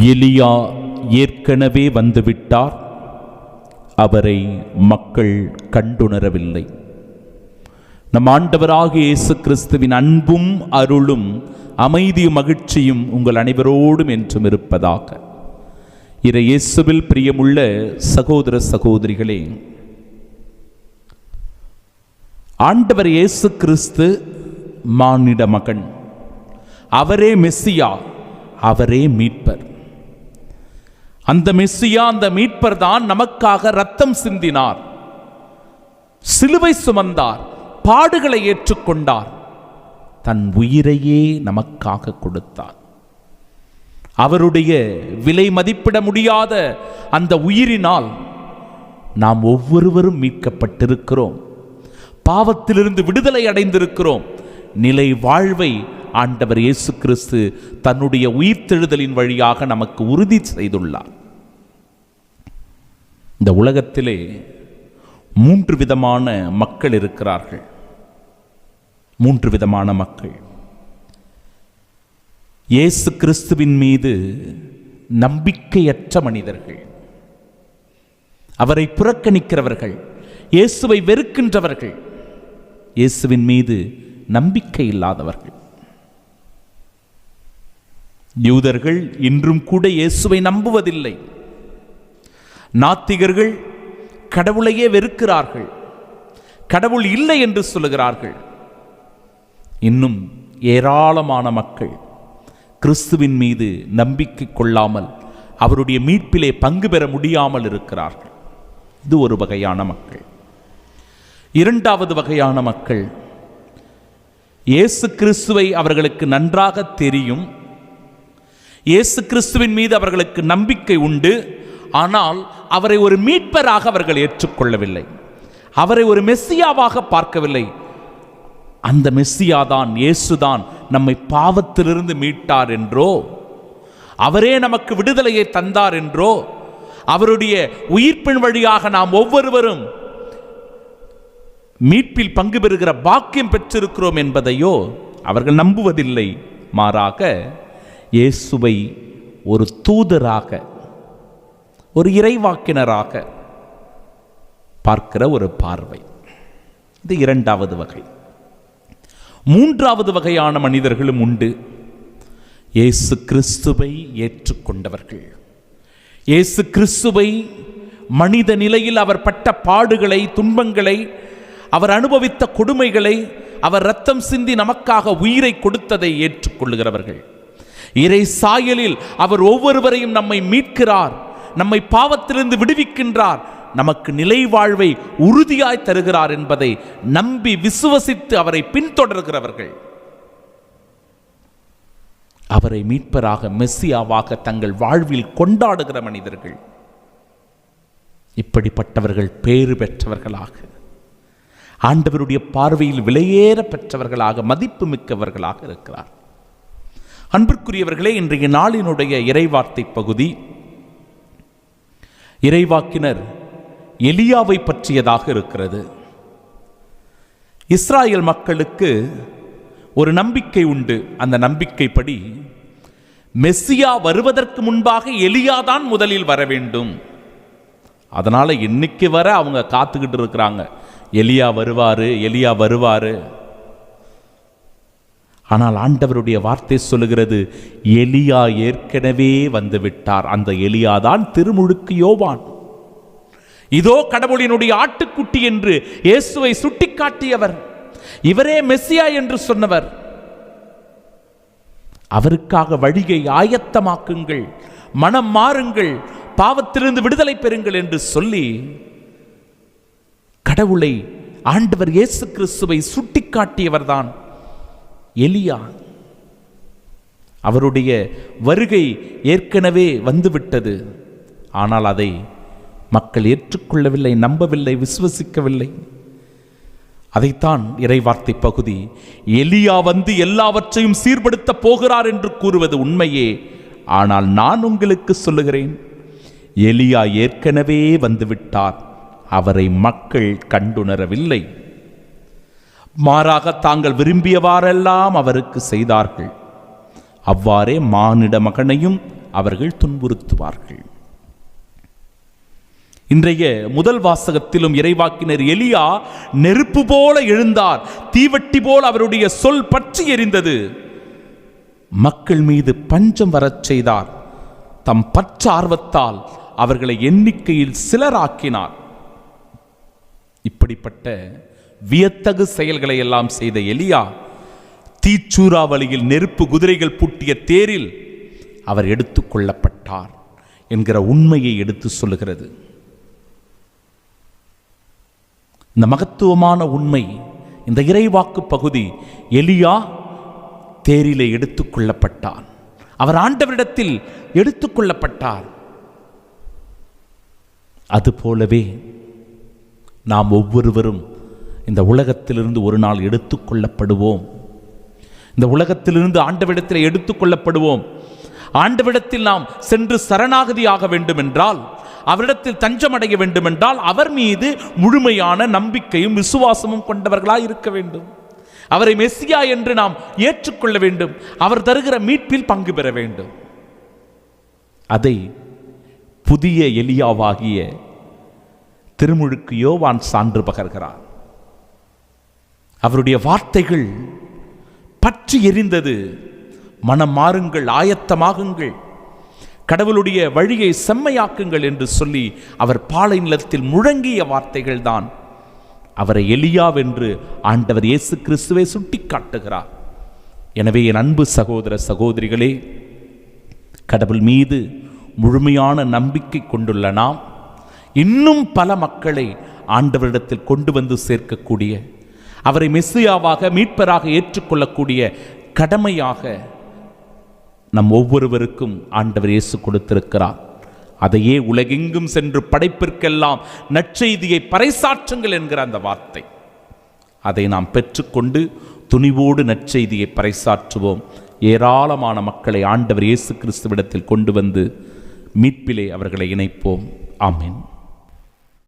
எலியா ஏற்கனவே வந்துவிட்டார். அவரை மக்கள் கண்டுணரவில்லை. நம் ஆண்டவராகிய இயேசு கிறிஸ்துவின் அன்பும் அருளும் அமைதியும் மகிழ்ச்சியும் உங்கள் அனைவரோடும் என்றும் இருப்பதாக. இறை இயேசுவில் பிரியமுள்ள சகோதர சகோதரிகளே, ஆண்டவர் இயேசு கிறிஸ்து மானிட மகன். அவரே மெஸ்ஸியா, அவரே மீட்பர். அந்த மெஸ்ஸியா, அந்த மீட்பர் தான் நமக்காக இரத்தம் சிந்தினார், சிலுவை சுமந்தார், பாடுகளை ஏற்றுக்கொண்டார், தன் உயிரையே நமக்காக கொடுத்தார். அவருடைய விலை மதிப்பிட முடியாத அந்த உயிரினால் நாம் ஒவ்வொருவரும் மீட்கப்பட்டிருக்கிறோம். பாவத்திலிருந்து விடுதலை அடைந்திருக்கிறோம். நிலை வாழ்வை ஆண்டவர் இயேசு கிறிஸ்து தன்னுடைய உயிர்த்தெழுதலின் வழியாக நமக்கு உறுதி செய்துள்ளார். இந்த உலகத்திலே 3 விதமான மக்கள் இருக்கிறார்கள். 3 விதமான மக்கள். இயேசு கிறிஸ்துவின் மீது நம்பிக்கையற்ற மனிதர்கள், அவரை புறக்கணிக்கிறவர்கள், இயேசுவை வெறுக்கின்றவர்கள், இயேசுவின் மீது நம்பிக்கை இல்லாதவர்கள். யூதர்கள் இன்றும் கூட இயேசுவை நம்புவதில்லை. நாத்திகர்கள் கடவுளையே வெறுக்கிறார்கள், கடவுள் இல்லை என்று சொல்லுகிறார்கள். இன்னும் ஏராளமான மக்கள் கிறிஸ்துவின் மீது நம்பிக்கை கொள்ளாமல் அவருடைய மீட்பிலே பங்கு பெற முடியாமல் இருக்கிறார்கள். இது ஒரு வகையான மக்கள். 2வது வகையான மக்கள், இயேசு கிறிஸ்துவை அவர்களுக்கு நன்றாக தெரியும், இயேசு கிறிஸ்துவின் மீது அவர்களுக்கு நம்பிக்கை உண்டு, ஆனால் அவரை ஒரு மீட்பராக அவர்கள் ஏற்றுக்கொள்ளவில்லை, அவரை ஒரு மெஸ்ஸியாவாக பார்க்கவில்லை. அந்த மெஸ்ஸியாதான், இயேசுதான் நம்மை பாவத்திலிருந்து மீட்டார் என்றோ, அவரே நமக்கு விடுதலையை தந்தார் என்றோ, அவருடைய உயிர்ப்பின் வழியாக நாம் ஒவ்வொருவரும் மீட்பில் பங்கு பெறுகிற பாக்கியம் பெற்றிருக்கிறோம் என்பதையோ அவர்கள் நம்புவதில்லை. மாறாக இயேசுவை ஒரு தூதராக, ஒரு இறைவாக்கினராக பார்க்கிற ஒரு பார்வை. இது 2வது வகை. 3வது வகையான மனிதர்களும் உண்டு. இயேசு கிறிஸ்துவை ஏற்றுக்கொண்டவர்கள், இயேசு கிறிஸ்துவை மனித நிலையில் அவர் பட்ட பாடுகளை, துன்பங்களை, அவர் அனுபவித்த கொடுமைகளை, அவர் இரத்தம் சிந்தி நமக்காக உயிரை கொடுத்ததை ஏற்றுக்கொள்ளுகிறவர்கள். இறை சாயலில் அவர் ஒவ்வொருவரையும் நம்மை மீட்கிறார், நம்மை பாவத்திலிருந்து விடுவிக்கின்றார், நமக்கு நிலை வாழ்வை உறுதியாய் தருகிறார் என்பதை நம்பி விசுவசித்து அவரை பின்தொடர்கிறவர்கள். அவரை மீட்பராக, மெஸ்ஸியாவாக தங்கள் வாழ்வில் கொண்டாடுகிற மனிதர்கள். இப்படிப்பட்டவர்கள் பேறு பெற்றவர்களாக, ஆண்டவருடைய பார்வையில் விலையேற பெற்றவர்களாக, மதிப்பு மிக்கவர்களாக இருக்கிறார். அன்பிற்குரியவர்களே, இன்றைய நாளினுடைய இறைவார்த்தை பகுதி இறைவாக்கினர் எலியாவை பற்றியதாக இருக்கிறது. இஸ்ராயேல் மக்களுக்கு ஒரு நம்பிக்கை உண்டு. அந்த நம்பிக்கைப்படி மெஸ்ஸியா வருவதற்கு முன்பாக எலியாதான் முதலில் வர வேண்டும். அதனால இன்னைக்கு வர அவங்க காத்துக்கிட்டு இருக்கிறாங்க, எலியா வருவாரு, எலியா வருவாரு. ஆனால் ஆண்டவருடைய வார்த்தை சொல்லுகிறது, எலியா ஏற்கனவே வந்து விட்டார். அந்த எலியாதான் திருமுழுக்கு யோவான். இதோ கடவுளினுடைய ஆட்டுக்குட்டி என்று இயேசுவை சுட்டிக்காட்டியவர், இவரே மெஸ்ஸியா என்று சொன்னவர். அவருக்காக வழியை ஆயத்தமாக்குங்கள், மனம் மாறுங்கள், பாவத்திலிருந்து விடுதலை பெறுங்கள் என்று சொல்லி கடவுளை, ஆண்டவர் இயேசு கிறிஸ்துவை சுட்டிக்காட்டியவர்தான் எலியா. அவருடைய வருகை ஏற்கனவே வந்துவிட்டது. ஆனால் அதை மக்கள் ஏற்றுக்கொள்ளவில்லை, நம்பவில்லை, விசுவசிக்கவில்லை. அதைத்தான் இறைவார்த்தை பகுதி, எலியா வந்து எல்லாவற்றையும் சீர்படுத்த போகிறார் என்று கூறுவது உண்மையே. ஆனால் நான் உங்களுக்கு சொல்லுகிறேன், எலியா ஏற்கனவே வந்துவிட்டார், அவரை மக்கள் கண்டுணரவில்லை. மாறாக தாங்கள் விரும்பியவாறெல்லாம் அவருக்கு செய்தார்கள். அவ்வாறே மானிட மகனையும் அவர்கள் துன்புறுத்துவார்கள். இன்றைய முதல் வாசகத்திலும் இறைவாக்கினர் எலியா நெருப்பு போல எழுந்தார், தீவட்டி போல் அவருடைய சொல் பற்றி எரிந்தது. மக்கள் மீது பஞ்சம் வரச் செய்தார். தம் பற்றார்வத்தால் அவர்களை எண்ணிக்கையில் சிலராக்கினார். இப்படிப்பட்ட வியத்தகு செயல்களை எல்லாம் செய்த எலியா தீச்சூறாவளியில் நெருப்பு குதிரைகள் பூட்டிய தேரில் அவர் எடுத்துக் கொள்ளப்பட்டார் என்கிற உண்மையை எடுத்து சொல்லுகிறது. இந்த மகத்துவமான உண்மை, இந்த இறைவாக்கு பகுதி, எலியா தேரிலே எடுத்துக் கொள்ளப்பட்டார். அவர் ஆண்டவரிடத்தில் எடுத்துக் கொள்ளப்பட்டார். அதுபோலவே நாம் ஒவ்வொருவரும் இந்த உலகத்திலிருந்து ஒரு நாள் எடுத்துக் கொள்ளப்படுவோம். இந்த உலகத்திலிருந்து ஆண்டவரிடத்தில் எடுத்துக் கொள்ளப்படுவோம். ஆண்டவரிடத்தில் நாம் சென்று சரணாகதியாக வேண்டும் என்றால், அவரிடத்தில் தஞ்சமடைய வேண்டும் என்றால், அவர் மீது முழுமையான நம்பிக்கையும் விசுவாசமும் கொண்டவர்களாய் இருக்க வேண்டும். அவரை மெசியா என்று நாம் ஏற்றுக்கொள்ள வேண்டும். அவர் தருகிற மீட்பில் பங்கு பெற வேண்டும். அதை புதிய எலியாவாகிய திருமுழுக்கு யோவான் சான்று பகர்கிறார். அவருடைய வார்த்தைகள் பற்றி எரிந்தது. மனம் மாறுங்கள், ஆயத்தமாகுங்கள், கடவுளுடைய வழியை செம்மையாக்குங்கள் என்று சொல்லி அவர் பாலை நிலத்தில் முழங்கிய வார்த்தைகள் தான் அவரை எலியாவென்று ஆண்டவர் இயேசு கிறிஸ்துவை சுட்டி காட்டுகிறார். எனவே என் அன்பு சகோதர சகோதரிகளே, கடவுள் மீது முழுமையான நம்பிக்கை கொண்டுள்ள நாம் இன்னும் பல மக்களை ஆண்டவரிடத்தில் கொண்டு வந்து சேர்க்கக்கூடிய, அவரை மெசியாவாக மீட்பராக ஏற்றுக்கொள்ளக்கூடிய கடமையாக நம் ஒவ்வொருவருக்கும் ஆண்டவர் இயேசு கொடுத்திருக்கிறார். அதையே உலகெங்கும் சென்று படைப்பிற்கெல்லாம் நற்செய்தியை பறைசாற்றுங்கள் என்கிற அந்த வார்த்தை, அதை நாம் பெற்றுக்கொண்டு துணிவோடு நற்செய்தியை பறைசாற்றுவோம். ஏராளமான மக்களை ஆண்டவர் இயேசு கிறிஸ்துவிடத்தில் கொண்டு வந்து மீட்பிலே அவர்களை இணைப்போம். ஆமென்.